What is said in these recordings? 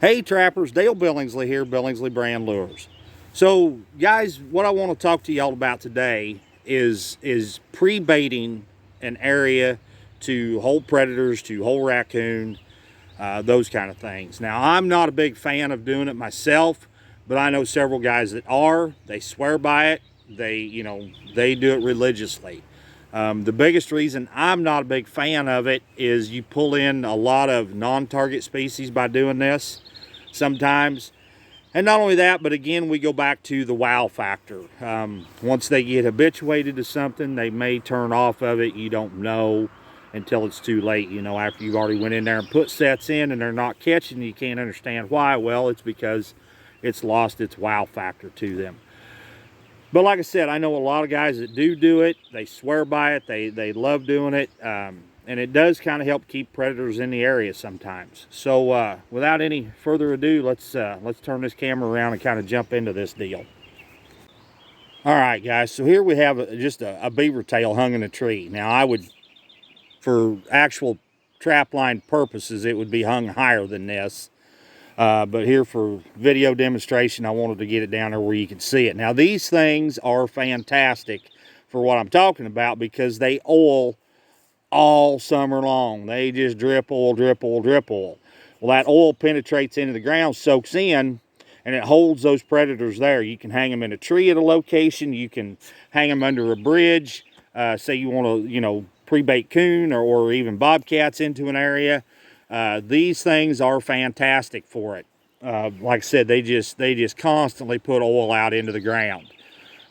Hey trappers, Dale Billingsley here, Billingsley Brand Lures. So guys, what I want to talk to y'all about today is pre-baiting an area to hold predators, to hold raccoon, those kind of things. Now, I'm not a big fan of doing it myself, but I know several guys that are. They swear by it. They do it religiously. The biggest reason I'm not a big fan of it is you pull in a lot of non-target species by doing this sometimes. And not only that, but again, we go back to the wow factor. Once they get habituated to something, they may turn off of it. You don't know until it's too late. You know, after you've already went in there and put sets in and they're not catching, you can't understand why. Well, it's because it's lost its wow factor to them. But like I said, I know a lot of guys that do it. They swear by it. They love doing it. And it does kind of help keep predators in the area sometimes. So without any further ado, let's turn this camera around and kind of jump into this deal. All right, guys. So here we have just a beaver tail hung in a tree. Now, I would, for actual trap line purposes, it would be hung higher than this. But here for video demonstration, I wanted to get it down there where you can see it. Now, these things are fantastic for what I'm talking about because they oil all summer long. They just drip oil, drip oil, drip oil. Well, that oil penetrates into the ground, soaks in, and it holds those predators there. You can hang them in a tree at a location. You can hang them under a bridge. Say you want to, pre-bait coon or even bobcats into an area. These things are fantastic for it. Like I said, they just constantly put oil out into the ground.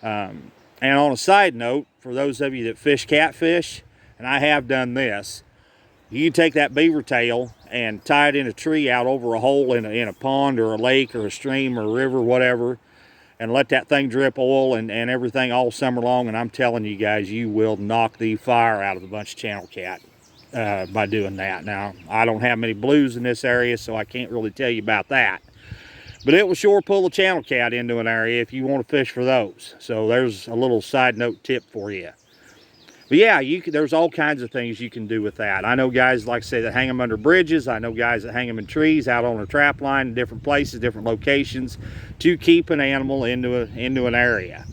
And on a side note, for those of you that fish catfish, and I have done this, you take that beaver tail and tie it in a tree out over a hole in a pond or a lake or a stream or a river, whatever, and let that thing drip oil and everything all summer long. And I'm telling you guys, you will knock the fire out of a bunch of channel cat by doing that. Now, I don't have many blues in this area, so I can't really tell you about that. But it will sure pull a channel cat into an area if you want to fish for those. So there's a little side note tip for you. But yeah, there's all kinds of things you can do with that. I know guys, like I say, that hang them under bridges. I know guys that hang them in trees, out on a trap line, in different places, different locations, to keep an animal into an area.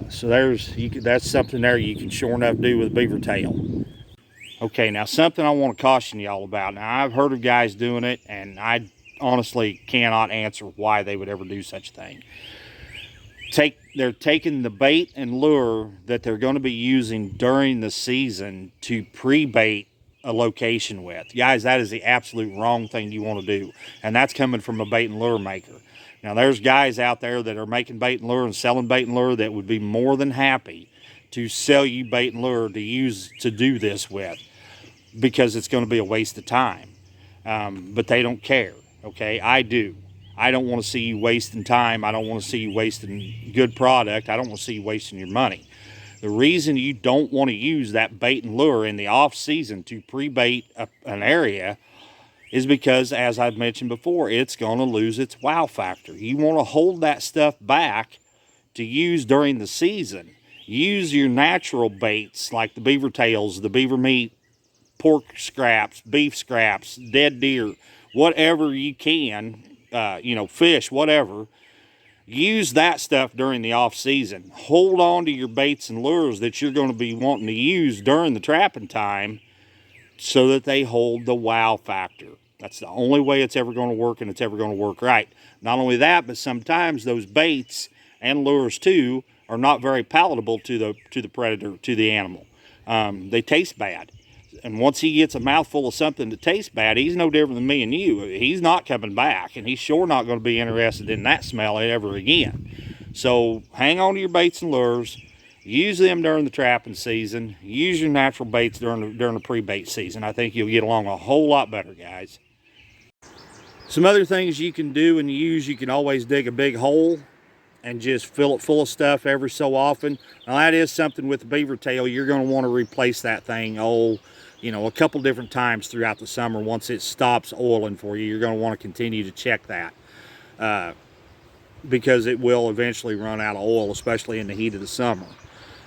So that's something there you can sure enough do with a beaver tail. Okay, now something I want to caution y'all about. Now, I've heard of guys doing it, and I honestly cannot answer why they would ever do such a thing. They're taking the bait and lure that they're going to be using during the season to pre-bait a location with. Guys, that is the absolute wrong thing you want to do. And that's coming from a bait and lure maker. Now, there's guys out there that are making bait and lure and selling bait and lure that would be more than happy to sell you bait and lure to do this with, because it's going to be a waste of time. But they don't care, okay? I do. I don't want to see you wasting time. I don't want to see you wasting good product. I don't want to see you wasting your money. The reason you don't want to use that bait and lure in the off season to pre-bait an area is because, as I've mentioned before, it's going to lose its wow factor. You want to hold that stuff back to use during the season. Use your natural baits like the beaver tails, the beaver meat, pork scraps, beef scraps, dead deer, whatever you can, fish, whatever. Use that stuff during the off season. Hold on to your baits and lures that you're going to be wanting to use during the trapping time so that they hold the wow factor. That's the only way it's ever going to work, and it's ever going to work right. Not only that, but sometimes those baits and lures too are not very palatable to the predator, to the animal. They taste bad. And once he gets a mouthful of something that tastes bad, he's no different than me and you. He's not coming back, and he's sure not going to be interested in that smell ever again. So hang on to your baits and lures. Use them during the trapping season. Use your natural baits during the pre-bait season. I think you'll get along a whole lot better, guys. Some other things you can do and use, you can always dig a big hole and just fill it full of stuff every so often. Now, that is something with the beaver tail. You're going to want to replace that thing, a couple different times throughout the summer. Once it stops oiling for you, you're going to want to continue to check that because it will eventually run out of oil, especially in the heat of the summer.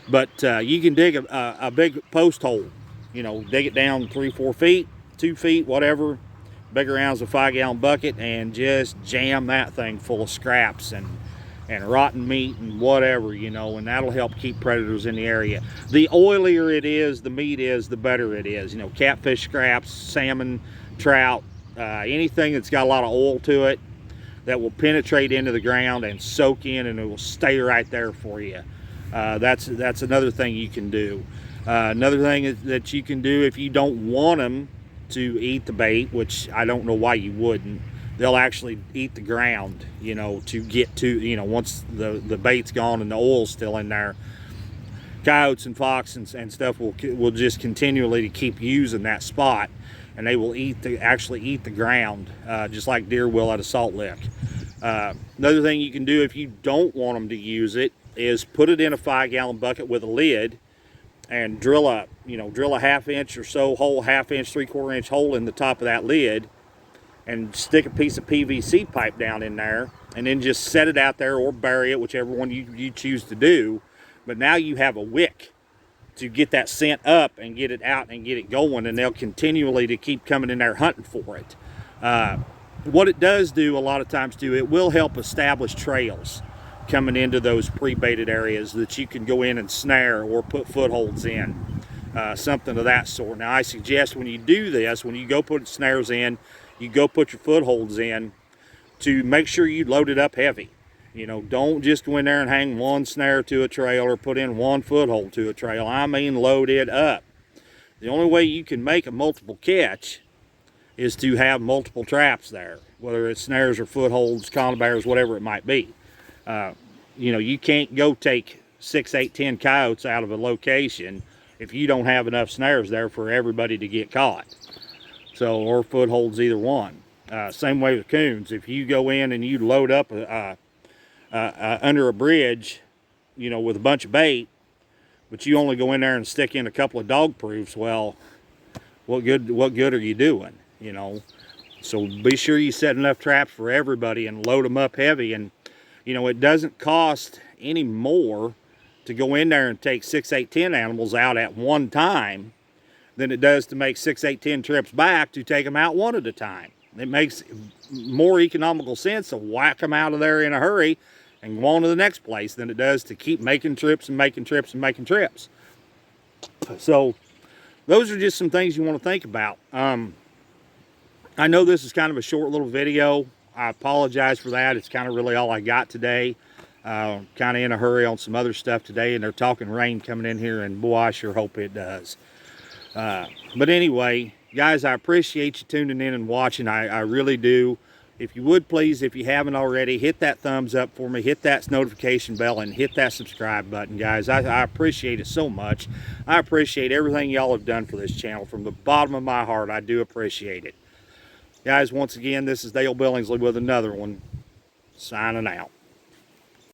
But you can dig a big post hole, dig it down 3-4 feet, 2 feet, whatever. bigger animals, a 5-gallon bucket, and just jam that thing full of scraps and rotten meat and whatever, you know, and that'll help keep predators in the area. The oilier it is, the meat is, the better it is. You know, catfish scraps, salmon, trout, anything that's got a lot of oil to it that will penetrate into the ground and soak in, and it will stay right there for you. That's another thing you can do. Another thing that you can do if you don't want them to eat the bait, which I don't know why you wouldn't, they'll actually eat the ground, you know, to get to, you know, once the bait's gone and the oil's still in there. Coyotes and foxes and stuff will just continually keep using that spot, and they will actually eat the ground, just like deer will at a salt lick. Another thing you can do if you don't want them to use it is put it in a 5-gallon bucket with a lid and drill a 1/2 inch or so hole, 1/2 inch, 3/4 inch hole in the top of that lid, and stick a piece of PVC pipe down in there, and then just set it out there or bury it, whichever one you choose to do. But now you have a wick to get that scent up and get it out and get it going, and they'll continually to keep coming in there hunting for it. What it does do a lot of times too, it will help establish trails coming into those pre-baited areas that you can go in and snare or put footholds in, something of that sort. Now I suggest when you do this, when you go put snares in, you go put your footholds in, to make sure you load it up heavy. You know, don't just go in there and hang one snare to a trail or put in one foothold to a trail. I mean, load it up. The only way you can make a multiple catch is to have multiple traps there, whether it's snares or footholds, conibears, whatever it might be. You know, you can't go take 6, 8, 10 coyotes out of a location if you don't have enough snares there for everybody to get caught. So, or footholds, either one. Same way with coons. If you go in and you load up under a bridge, you know, with a bunch of bait, but you only go in there and stick in a couple of dog proofs, well, what good are you doing, you know? So be sure you set enough traps for everybody and load them up heavy. And, you know, it doesn't cost any more to go in there and take 6, 8, 10 animals out at one time than it does to make 6, 8, 10 trips back to take them out one at a time. It makes more economical sense to whack them out of there in a hurry and go on to the next place than it does to keep making trips and making trips and making trips. So those are just some things you want to think about. I know this is kind of a short little video. I apologize for that. It's kind of really all I got today. Kind of in a hurry on some other stuff today, and they're talking rain coming in here, and boy, I sure hope it does. But anyway, guys, I appreciate you tuning in and watching. I really do. If you would please, if you haven't already, hit that thumbs up for me, hit that notification bell, and hit that subscribe button, guys. I appreciate it so much. I appreciate everything y'all have done for this channel. From the bottom of my heart, I do appreciate it. Guys, once again, this is Dale Billingsley with another one. Signing out.